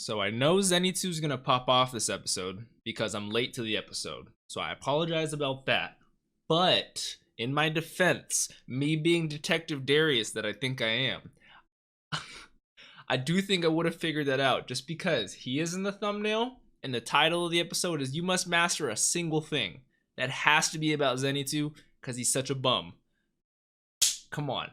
So I know Zenitsu's gonna pop off this episode because I'm late to the episode. So I apologize about that. But in my defense, me being Detective Darius that I think I am, I do think I would have figured that out just because he is in the thumbnail and the title of the episode is "You must master a single thing." That has to be about Zenitsu because he's such a bum. Come on.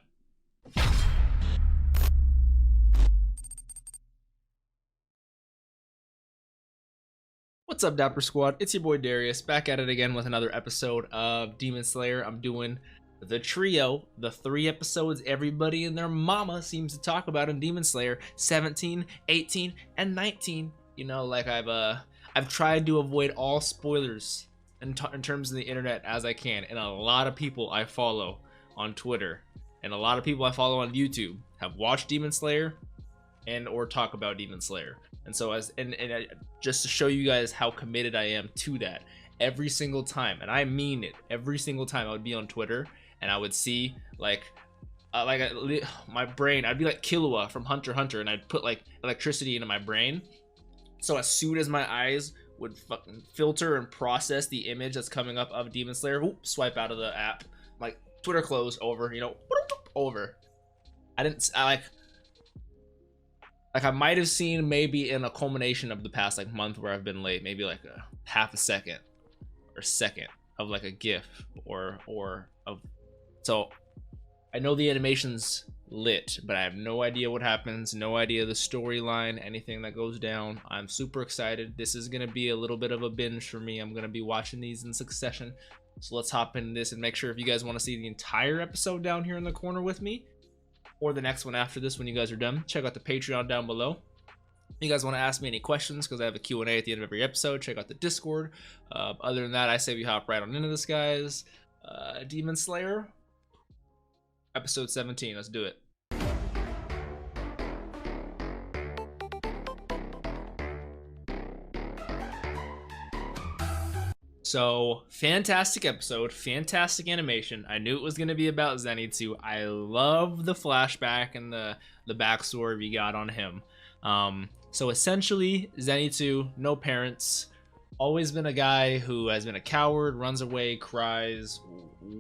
What's up, Dapper Squad? It's your boy Darius, back at it again with another episode of Demon Slayer. I'm doing the trio, the 3 episodes everybody and their mama seems to talk about in Demon Slayer: 17, 18, and 19. You know, like I've tried to avoid all spoilers in terms of the internet as I can, and a lot of people I follow on Twitter and a lot of people I follow on YouTube have watched Demon Slayer and or talk about Demon Slayer. And so just to show you guys how committed I am to that, every single time, and I mean it, every single time I would be on Twitter and I would see my brain, I'd be like Killua from Hunter x Hunter, and I'd put like electricity into my brain. So as soon as my eyes would fucking filter and process the image that's coming up of Demon Slayer, whoop, swipe out of the app, like Twitter closed, over, you know, over. I might have seen maybe in a culmination of the past like month where I've been late, maybe like a half a second or second of like a GIF or of. So I know the animation's lit, but I have no idea what happens, no idea the storyline, anything that goes down. I'm super excited. This is gonna be a little bit of a binge for me. I'm gonna be watching these in succession. So let's hop into this and make sure if you guys want to see the entire episode down here in the corner with me, or the next one after this when you guys are done, check out the Patreon down below. If you guys want to ask me any questions, because I have a Q&A at the end of every episode, check out the Discord. Other than that, I say we hop right on into this, guys. Demon Slayer, episode 17. Let's do it. So, fantastic episode, fantastic animation. I knew it was going to be about Zenitsu. I love the flashback and the backstory we got on him. So essentially, Zenitsu, no parents, always been a guy who has been a coward, runs away, cries.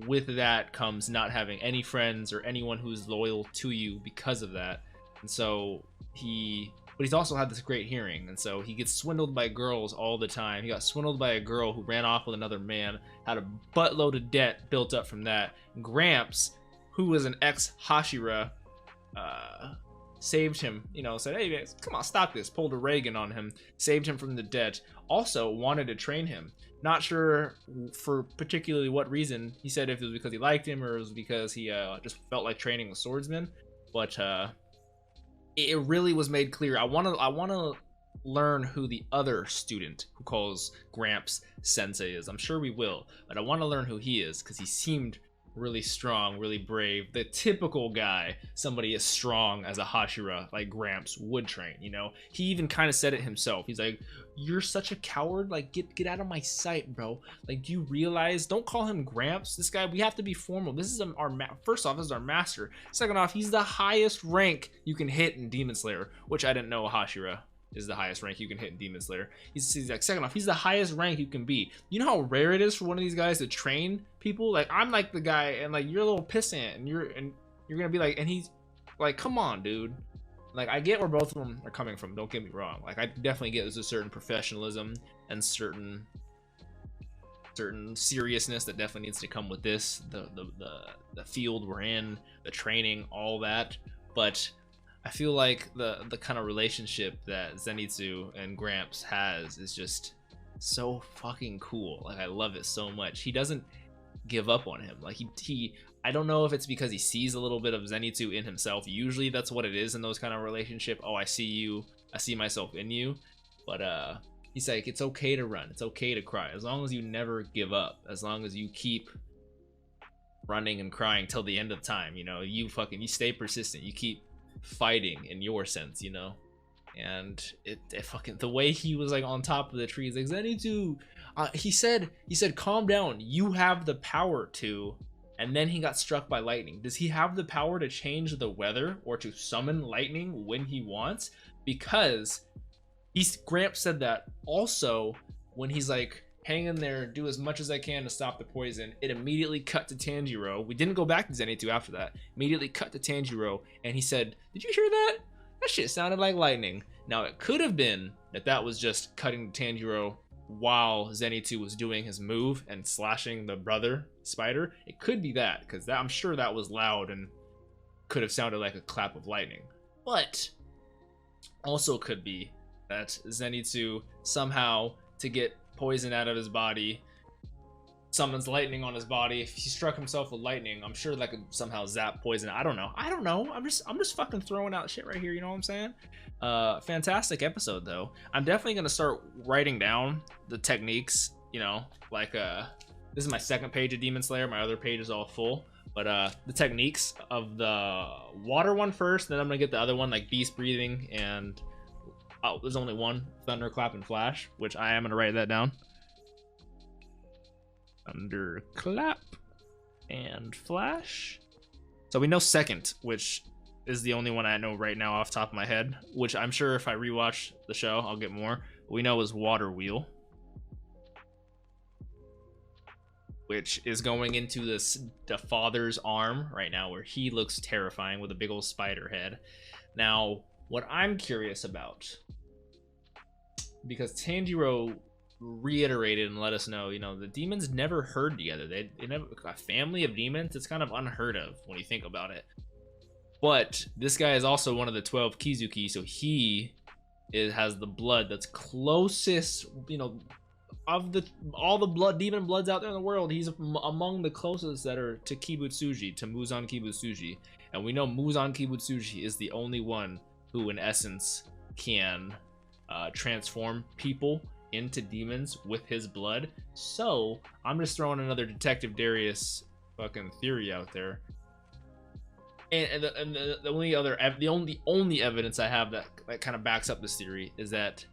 With that comes not having any friends or anyone who's loyal to you because of that. And so but he's also had this great hearing, and so he gets swindled by girls all the time. He got swindled by a girl who ran off with another man, had a buttload of debt built up from that. Gramps, who was an ex-Hashira, saved him, you know, said, hey, man, come on, stop this, pulled a Reagan on him, saved him from the debt, also wanted to train him. Not sure for particularly what reason. He said if it was because he liked him or it was because he just felt like training with swordsmen, but it really was made clear. I want to learn who the other student who calls Gramps Sensei is. I'm sure we will, but I want to learn who he is because he seemed really strong, really brave. The typical guy, somebody as strong as a Hashira like Gramps would train, you know? He even kind of said it himself. He's like, you're such a coward, like get out of my sight, bro. Like, do you realize, don't call him Gramps. This guy, we have to be formal. This is first off, this is our master. Second off, he's the highest rank you can hit in Demon Slayer, which I didn't know Hashira is the highest rank you can hit in Demon Slayer. He's like, second off, he's the highest rank you can be. You know how rare it is for one of these guys to train people? Like, I'm like the guy, and like, you're a little pissant, and you're gonna be like, and he's like, come on, dude. Like, I get where both of them are coming from, don't get me wrong. Like, I definitely get there's a certain professionalism and certain seriousness that definitely needs to come with this, the field we're in, the training, all that. But I feel like the kind of relationship that Zenitsu and Gramps has is just so fucking cool. Like, I love it so much. He doesn't give up on him. Like, I don't know if it's because he sees a little bit of Zenitsu in himself. Usually that's what it is in those kind of relationship. Oh, I see you, I see myself in you. But he's like, it's okay to run, it's okay to cry, as long as you never give up, as long as you keep running and crying till the end of time, you know, you stay persistent, you keep fighting in your sense, you know. And it fucking, the way he was like on top of the trees, like, Zenitsu, he said calm down, you have the power to, and then he got struck by lightning. Does he have the power to change the weather or to summon lightning when he wants? Because Gramps said that also when he's like, hang in there, do as much as I can to stop the poison. It immediately cut to Tanjiro. We didn't go back to Zenitsu after that. Immediately cut to Tanjiro, and he said, "Did you hear that? That shit sounded like lightning." Now it could have been that was just cutting to Tanjiro while Zenitsu was doing his move and slashing the brother spider. It could be that, because I'm sure that was loud and could have sounded like a clap of lightning. But also could be that Zenitsu somehow, to get poison out of his body, summons lightning on his body. If he struck himself with lightning, I'm sure that could somehow zap poison. I don't know. I'm just fucking throwing out shit right here, you know what I'm saying? Fantastic episode though. I'm definitely gonna start writing down the techniques, you know, like this is my second page of Demon Slayer, my other page is all full, but the techniques of the water one first, then I'm gonna get the other one, like beast breathing, and oh, there's only one, thunderclap and flash, which I am gonna write that down. Thunderclap and flash. So we know second, which is the only one I know right now off the top of my head, which I'm sure if I rewatch the show I'll get more. We know is water wheel, which is going into the father's arm right now, where he looks terrifying with a big old spider head. Now what I'm curious about, because Tanjiro reiterated and let us know, you know, the demons never herd together. They never, a family of demons, it's kind of unheard of when you think about it. But this guy is also one of the 12 Kizuki, so he has the blood that's closest, you know, of all the demon bloods out there in the world. He's among the closest that are to Kibutsuji, to Muzan Kibutsuji. And we know Muzan Kibutsuji is the only one who in essence can transform people into demons with his blood. So I'm just throwing another Detective Darius fucking theory out there, and the only evidence I have that kind of backs up this theory is that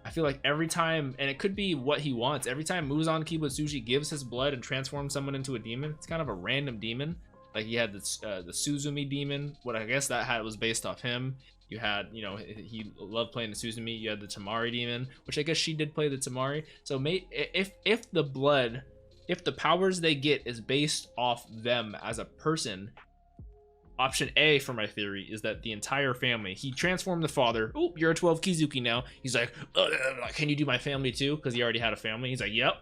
I feel like every time, and it could be what he wants, every time Muzan Kibutsuji gives his blood and transforms someone into a demon, it's kind of a random demon. Like he had the Suzumi demon, what I guess that was based off him. You had, you know, he loved playing the Suzumi. You had the Tamari demon, which I guess she did play the Tamari. So if the powers they get is based off them as a person, option A for my theory is that the entire family, he transformed the father. Oh, you're a 12 Kizuki now. He's like, can you do my family too? Because he already had a family. He's like, yep,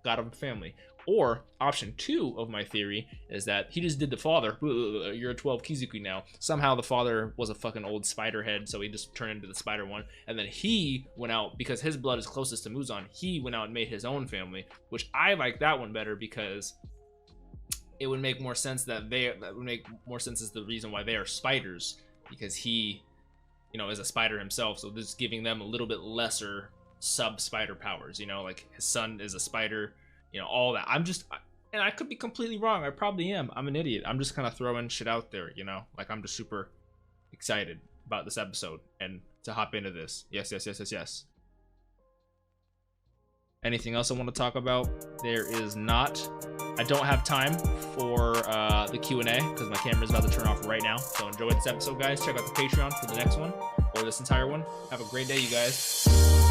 got him a family. Or option 2 of my theory is that he just did the father. You're a 12 Kizuki now. Somehow the father was a fucking old spider head, so he just turned into the spider one. And then he went out, because his blood is closest to Muzan, he went out and made his own family, which I like that one better, because it would make more sense that would make more sense as the reason why they are spiders, because he, you know, is a spider himself. So this is giving them a little bit lesser sub spider powers, you know, like his son is a spider. You know, all that. And I could be completely wrong. I probably am. I'm an idiot. I'm just kind of throwing shit out there, you know? Like, I'm just super excited about this episode and to hop into this. Yes. Anything else I want to talk about? There is not. I don't have time for the Q&A because my camera's about to turn off right now. So enjoy this episode, guys. Check out the Patreon for the next one or this entire one. Have a great day, you guys.